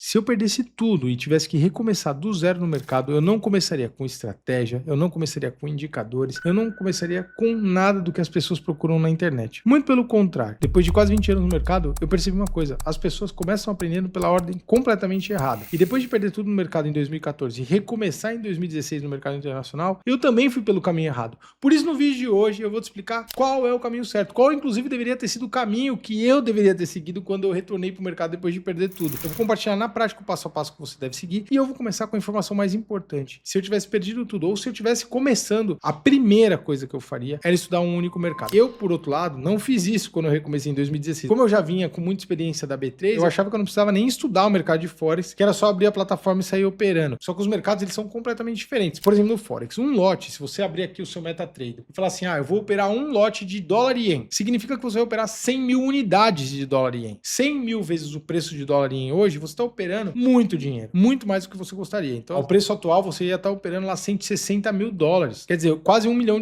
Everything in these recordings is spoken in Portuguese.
Se eu perdesse tudo e tivesse que recomeçar do zero no mercado, eu não começaria com estratégia, eu não começaria com indicadores, eu não começaria com nada do que as pessoas procuram na internet. Muito pelo contrário. Depois de quase 20 anos no mercado, eu percebi uma coisa: as pessoas começam aprendendo pela ordem completamente errada. E depois de perder tudo no mercado em 2014 e recomeçar em 2016 no mercado internacional, eu também fui pelo caminho errado. Por isso, no vídeo de hoje, eu vou te explicar qual é o caminho certo, qual inclusive deveria ter sido o caminho que eu deveria ter seguido quando eu retornei para o mercado depois de perder tudo. Eu vou compartilhar na prática o passo a passo que você deve seguir e eu vou começar com a informação mais importante. Se eu tivesse perdido tudo ou se eu tivesse começando, a primeira coisa que eu faria era estudar um único mercado. Eu, por outro lado, não fiz isso quando eu recomecei em 2016. Como eu já vinha com muita experiência da B3, eu achava que eu não precisava nem estudar o mercado de Forex, que era só abrir a plataforma e sair operando. Só que os mercados, eles são completamente diferentes. Por exemplo, no Forex, um lote, se você abrir aqui o seu MetaTrader e falar assim, eu vou operar um lote de dólar e ien, significa que você vai operar 100 mil unidades de dólar e ien. 100 mil vezes o preço de dólar e ien hoje, você está operando muito dinheiro, muito mais do que você gostaria. Então, ao preço atual, você ia estar operando lá 160 mil dólares. Quer dizer, quase R$1 milhão.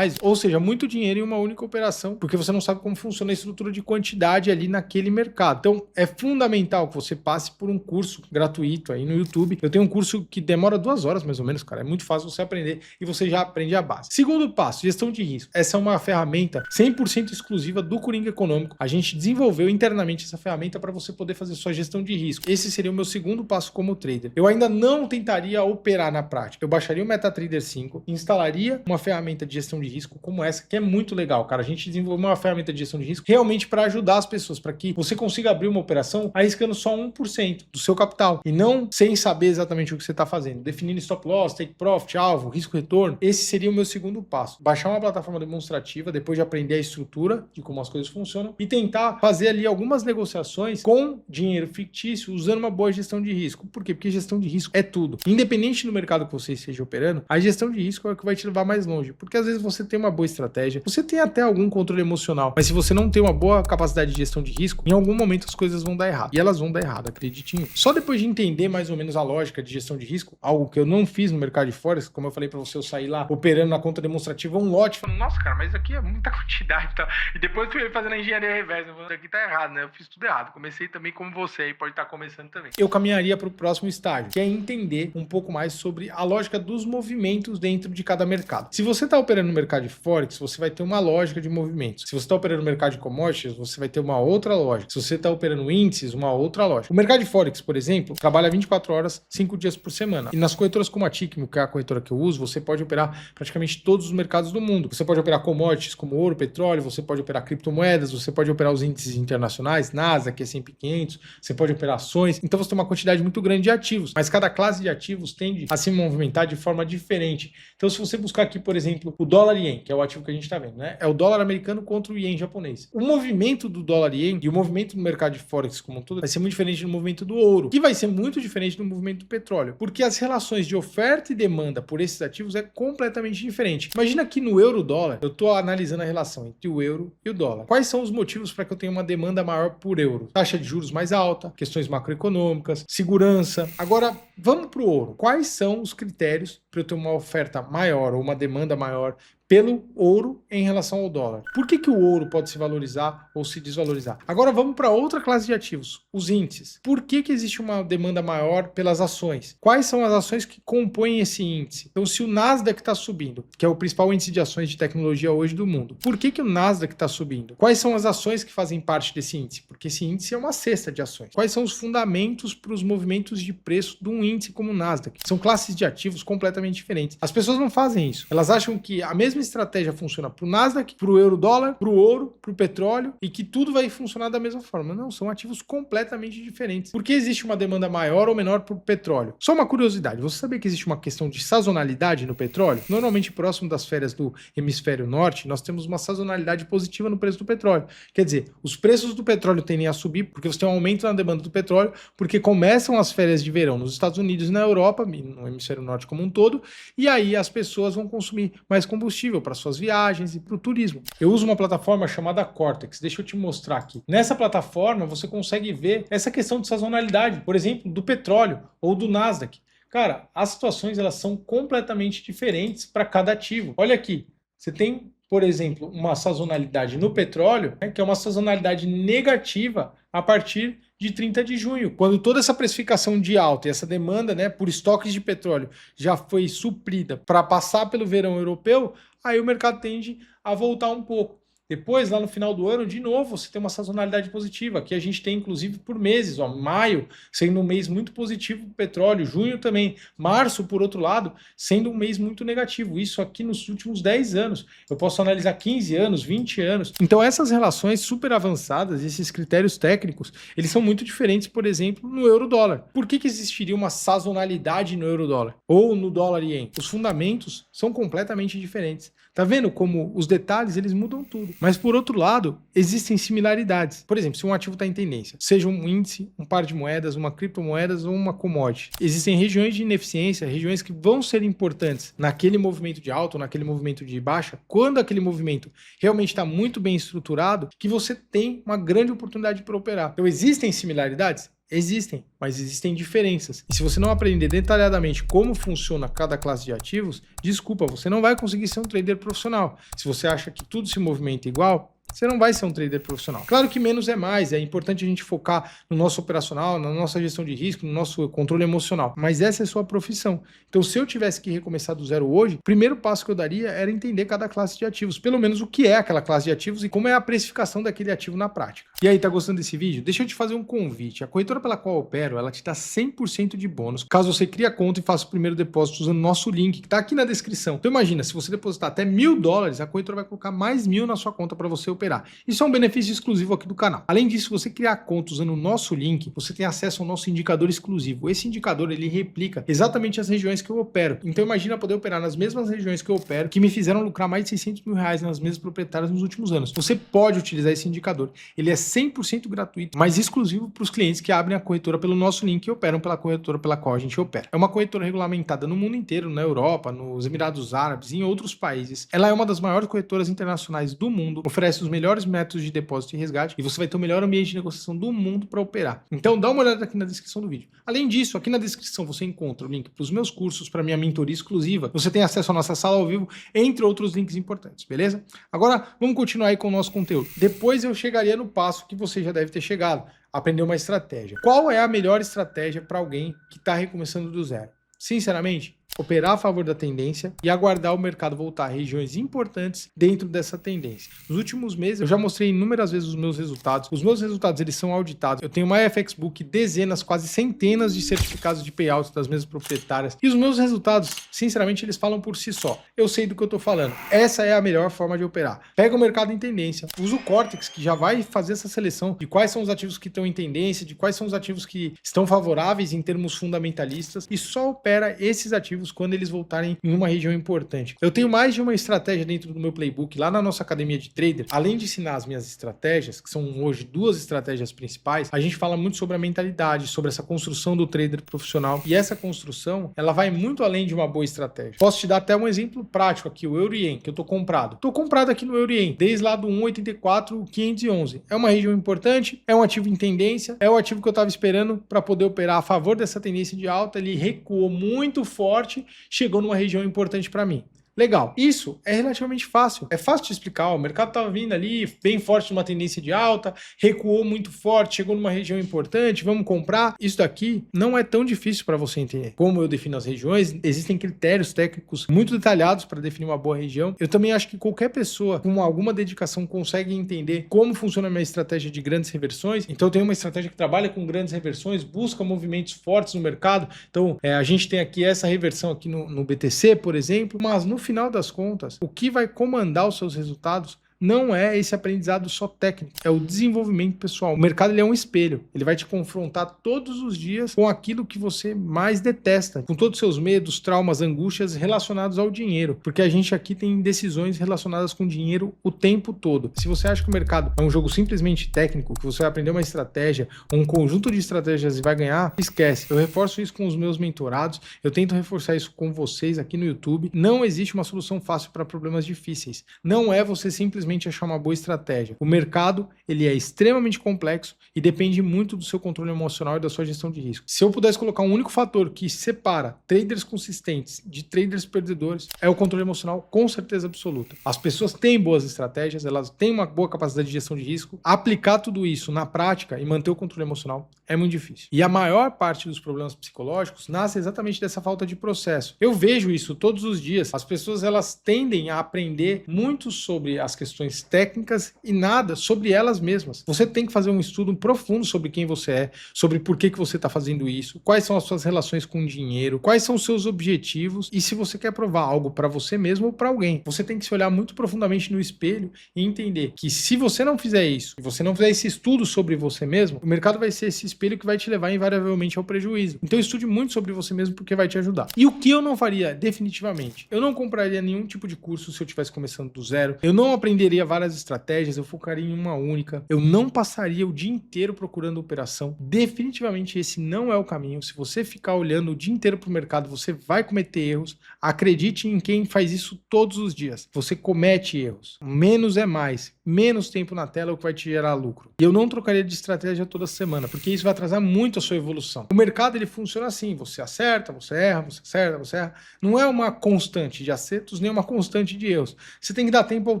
Ou seja, muito dinheiro em uma única operação, porque você não sabe como funciona a estrutura de quantidade ali naquele mercado. Então, é fundamental que você passe por um curso gratuito aí no YouTube. Eu tenho um curso que demora 2 horas, mais ou menos, cara. É muito fácil você aprender e você já aprende a base. Segundo passo, gestão de risco. Essa é uma ferramenta 100% exclusiva do Coringa Econômico. A gente desenvolveu internamente essa ferramenta para você poder fazer sua gestão de risco. Esse seria o meu segundo passo como trader. Eu ainda não tentaria operar na prática. Eu baixaria o MetaTrader 5, instalaria uma ferramenta de gestão de risco como essa, que é muito legal, cara. A gente desenvolveu uma ferramenta de gestão de risco realmente para ajudar as pessoas, para que você consiga abrir uma operação arriscando só 1% do seu capital e não sem saber exatamente o que você está fazendo, definindo stop loss, take profit, alvo, risco retorno. Esse seria o meu segundo passo. Baixar uma plataforma demonstrativa depois de aprender a estrutura de como as coisas funcionam e tentar fazer ali algumas negociações com dinheiro fictício usando uma boa gestão de risco. Por quê? Porque gestão de risco é tudo. Independente do mercado que você esteja operando, a gestão de risco é o que vai te levar mais longe, porque às vezes você tem uma boa estratégia, você tem até algum controle emocional, mas se você não tem uma boa capacidade de gestão de risco, em algum momento as coisas vão dar errado. E elas vão dar errado, acredite em mim. Só depois de entender mais ou menos a lógica de gestão de risco, algo que eu não fiz no mercado de Forex, como eu falei para você, eu saí lá operando na conta demonstrativa um lote, falando, nossa, cara, mas aqui é muita quantidade e tal. E depois eu fui fazendo a engenharia reversa, falando, aqui tá errado, né? Eu fiz tudo errado. Comecei também como você, aí pode estar começando também. Eu caminharia para o próximo estágio, que é entender um pouco mais sobre a lógica dos movimentos dentro de cada mercado. Se você está operando no mercado de Forex, você vai ter uma lógica de movimentos. Se você está operando no mercado de commodities, você vai ter uma outra lógica. Se você está operando índices, uma outra lógica. O mercado de Forex, por exemplo, trabalha 24 horas, 5 dias por semana. E nas corretoras como a Tickmill, que é a corretora que eu uso, você pode operar praticamente todos os mercados do mundo. Você pode operar commodities como ouro, petróleo, você pode operar criptomoedas, você pode operar os índices internacionais, Nasdaq, S&P 500, você pode operar ações. Então você tem uma quantidade muito grande de ativos, mas cada classe de ativos tende a se movimentar de forma diferente. Então se você buscar aqui, por exemplo, o dólar ien, que é o ativo que a gente está vendo, né? É o dólar americano contra o ien japonês. O movimento do dólar ien e o movimento do mercado de Forex como um todo vai ser muito diferente do movimento do ouro, que vai ser muito diferente do movimento do petróleo, porque as relações de oferta e demanda por esses ativos é completamente diferente. Imagina que no euro-dólar, eu estou analisando a relação entre o euro e o dólar. Quais são os motivos para que eu tenha uma demanda maior por euro? Taxa de juros mais alta, questões macroeconômicas, segurança. Agora, vamos para o ouro. Quais são os critérios para eu ter uma oferta maior ou uma demanda maior pelo ouro em relação ao dólar? Por que o ouro pode se valorizar ou se desvalorizar? Agora vamos para outra classe de ativos, os índices. Por que existe uma demanda maior pelas ações? Quais são as ações que compõem esse índice? Então, se o Nasdaq está subindo, que é o principal índice de ações de tecnologia hoje do mundo, por que o Nasdaq está subindo? Quais são as ações que fazem parte desse índice? Porque esse índice é uma cesta de ações. Quais são os fundamentos para os movimentos de preço de um índice como o Nasdaq? São classes de ativos completamente diferentes. As pessoas não fazem isso. Elas acham que a mesma estratégia funciona para o Nasdaq, para o euro-dólar, para o ouro, para o petróleo e que tudo vai funcionar da mesma forma. Não, são ativos completamente diferentes. Por que existe uma demanda maior ou menor para o petróleo? Só uma curiosidade, você sabia que existe uma questão de sazonalidade no petróleo? Normalmente próximo das férias do hemisfério norte, nós temos uma sazonalidade positiva no preço do petróleo. Quer dizer, os preços do petróleo tendem a subir porque você tem um aumento na demanda do petróleo, porque começam as férias de verão nos Estados Unidos e na Europa, no hemisfério norte como um todo, e aí as pessoas vão consumir mais combustível para suas viagens e para o turismo. Eu uso uma plataforma chamada Cortex, deixa eu te mostrar aqui. Nessa plataforma você consegue ver essa questão de sazonalidade, por exemplo, do petróleo ou do Nasdaq. Cara, as situações elas são completamente diferentes para cada ativo. Olha aqui, você tem, por exemplo, uma sazonalidade no petróleo, né, que é uma sazonalidade negativa a partir de 30 de junho, quando toda essa precificação de alta e essa demanda, né, por estoques de petróleo já foi suprida para passar pelo verão europeu, aí o mercado tende a voltar um pouco. Depois, lá no final do ano, de novo, você tem uma sazonalidade positiva. Aqui a gente tem, inclusive, por meses. Ó, maio sendo um mês muito positivo para o petróleo. Junho também. Março, por outro lado, sendo um mês muito negativo. Isso aqui nos últimos 10 anos. Eu posso analisar 15 anos, 20 anos. Então, essas relações super avançadas, esses critérios técnicos, eles são muito diferentes, por exemplo, no euro-dólar. Por que existiria uma sazonalidade no euro-dólar? Ou no dólar-ien? Os fundamentos são completamente diferentes. Tá vendo como os detalhes, eles mudam tudo. Mas, por outro lado, existem similaridades. Por exemplo, se um ativo está em tendência, seja um índice, um par de moedas, uma criptomoedas ou uma commodity, existem regiões de ineficiência, regiões que vão ser importantes naquele movimento de alta ou naquele movimento de baixa, quando aquele movimento realmente está muito bem estruturado, que você tem uma grande oportunidade para operar. Então, existem similaridades? Existem, mas existem diferenças. E se você não aprender detalhadamente como funciona cada classe de ativos, desculpa, você não vai conseguir ser um trader profissional. Se você acha que tudo se movimenta igual, você não vai ser um trader profissional. Claro que menos é mais, é importante a gente focar no nosso operacional, na nossa gestão de risco, no nosso controle emocional, mas essa é a sua profissão. Então, se eu tivesse que recomeçar do zero hoje, o primeiro passo que eu daria era entender cada classe de ativos, pelo menos o que é aquela classe de ativos e como é a precificação daquele ativo na prática. E aí, tá gostando desse vídeo? Deixa eu te fazer um convite. A corretora pela qual eu opero, ela te dá 100% de bônus caso você crie a conta e faça o primeiro depósito usando o nosso link, que tá aqui na descrição. Então imagina, se você depositar até $1.000, a corretora vai colocar mais 1.000 na sua conta para você operar. Isso é um benefício exclusivo aqui do canal. Além disso, se você criar conta usando o nosso link, você tem acesso ao nosso indicador exclusivo. Esse indicador, ele replica exatamente as regiões que eu opero. Então imagina poder operar nas mesmas regiões que eu opero, que me fizeram lucrar mais de R$600 mil nas mesmas proprietárias nos últimos anos. Você pode utilizar esse indicador. Ele é 100% gratuito, mas exclusivo para os clientes que abrem a corretora pelo nosso link e operam pela corretora pela qual a gente opera. É uma corretora regulamentada no mundo inteiro, na Europa, nos Emirados Árabes e em outros países. Ela é uma das maiores corretoras internacionais do mundo, oferece os melhores métodos de depósito e resgate e você vai ter o melhor ambiente de negociação do mundo para operar. Então dá uma olhada aqui na descrição do vídeo. Além disso, aqui na descrição você encontra o link para os meus cursos, para minha mentoria exclusiva, você tem acesso à nossa sala ao vivo, entre outros links importantes, beleza? Agora vamos continuar aí com o nosso conteúdo. Depois eu chegaria no passo que você já deve ter chegado, aprender uma estratégia. Qual é a melhor estratégia para alguém que está recomeçando do zero? Sinceramente, operar a favor da tendência e aguardar o mercado voltar a regiões importantes dentro dessa tendência. Nos últimos meses, eu já mostrei inúmeras vezes os meus resultados. Os meus resultados, eles são auditados. Eu tenho uma FX Book, dezenas, quase centenas de certificados de payouts das mesmas proprietárias. E os meus resultados, sinceramente, eles falam por si só. Eu sei do que eu tô falando. Essa é a melhor forma de operar. Pega o mercado em tendência, usa o Cortex, que já vai fazer essa seleção de quais são os ativos que estão em tendência, de quais são os ativos que estão favoráveis em termos fundamentalistas, e só opera esses ativos quando eles voltarem em uma região importante. Eu tenho mais de uma estratégia dentro do meu playbook, lá na nossa academia de trader. Além de ensinar as minhas estratégias, que são hoje 2 estratégias principais, a gente fala muito sobre a mentalidade, sobre essa construção do trader profissional. E essa construção, ela vai muito além de uma boa estratégia. Posso te dar até um exemplo prático aqui, o Euro-Yen, que eu tô comprado. Tô comprado aqui no Euro-Yen, desde lá do 1,84,511. É uma região importante, é um ativo em tendência, é o ativo que eu tava esperando para poder operar a favor dessa tendência de alta. Ele recuou muito forte, chegou numa região importante para mim. Legal. Isso é relativamente fácil. É fácil de explicar. O mercado estava vindo ali bem forte numa tendência de alta, recuou muito forte, chegou numa região importante, vamos comprar. Isso daqui não é tão difícil para você entender. Como eu defino as regiões, existem critérios técnicos muito detalhados para definir uma boa região. Eu também acho que qualquer pessoa com alguma dedicação consegue entender como funciona a minha estratégia de grandes reversões. Então eu tenho uma estratégia que trabalha com grandes reversões, busca movimentos fortes no mercado. Então a gente tem aqui essa reversão aqui no BTC, por exemplo, mas no final das contas, o que vai comandar os seus resultados não é esse aprendizado só técnico, é o desenvolvimento pessoal. O mercado, ele é um espelho, ele vai te confrontar todos os dias com aquilo que você mais detesta, com todos os seus medos, traumas, angústias relacionados ao dinheiro, porque a gente aqui tem decisões relacionadas com dinheiro o tempo todo. Se você acha que o mercado é um jogo simplesmente técnico, que você vai aprender uma estratégia, um conjunto de estratégias e vai ganhar, esquece. Eu reforço isso com os meus mentorados, eu tento reforçar isso com vocês aqui no YouTube. Não existe uma solução fácil para problemas difíceis. Não é você simplesmente achar uma boa estratégia. O mercado, ele é extremamente complexo e depende muito do seu controle emocional e da sua gestão de risco. Se eu pudesse colocar um único fator que separa traders consistentes de traders perdedores, é o controle emocional, com certeza absoluta. As pessoas têm boas estratégias, elas têm uma boa capacidade de gestão de risco. Aplicar tudo isso na prática e manter o controle emocional É muito difícil. E a maior parte dos problemas psicológicos nasce exatamente dessa falta de processo. Eu vejo isso todos os dias. As pessoas, elas tendem a aprender muito sobre as questões técnicas e nada sobre elas mesmas. Você tem que fazer um estudo profundo sobre quem você é, sobre por que você está fazendo isso, quais são as suas relações com o dinheiro, quais são os seus objetivos e se você quer provar algo para você mesmo ou para alguém. Você tem que se olhar muito profundamente no espelho e entender que se você não fizer isso, se você não fizer esse estudo sobre você mesmo, o mercado vai ser esse espelho que vai te levar invariavelmente ao prejuízo. Então estude muito sobre você mesmo porque vai te ajudar. E o que eu não faria definitivamente? Eu não compraria nenhum tipo de curso se eu estivesse começando do zero. Eu não aprenderia várias estratégias, eu focaria em uma única. Eu não passaria o dia inteiro procurando operação. Definitivamente esse não é o caminho. Se você ficar olhando o dia inteiro para o mercado, você vai cometer erros. Acredite em quem faz isso todos os dias. Você comete erros. Menos é mais. Menos tempo na tela é o que vai te gerar lucro. E eu não trocaria de estratégia toda semana, porque isso vai atrasar muito a sua evolução. O mercado, ele funciona assim. Você acerta, você erra, você acerta, você erra. Não é uma constante de acertos, nem uma constante de erros. Você tem que dar tempo ao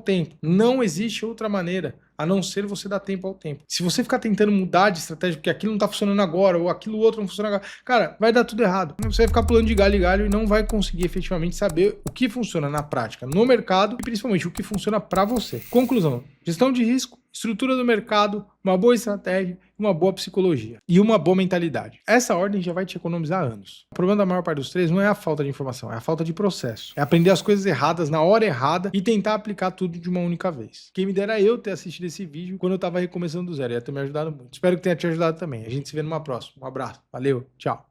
tempo. Não existe outra maneira a não ser você dar tempo ao tempo. Se você ficar tentando mudar de estratégia porque aquilo não tá funcionando agora ou aquilo outro não funciona agora, cara, vai dar tudo errado. Você vai ficar pulando de galho em galho e não vai conseguir efetivamente saber o que funciona na prática, no mercado e principalmente o que funciona para você. Conclusão: gestão de risco, estrutura do mercado, uma boa estratégia, uma boa psicologia e uma boa mentalidade. Essa ordem já vai te economizar anos. O problema da maior parte dos traders não é a falta de informação, é a falta de processo. É aprender as coisas erradas na hora errada e tentar aplicar tudo de uma única vez. Quem me dera eu ter assistido esse vídeo quando eu estava recomeçando do zero, ia ter me ajudado muito. Espero que tenha te ajudado também. A gente se vê numa próxima. Um abraço, valeu, tchau.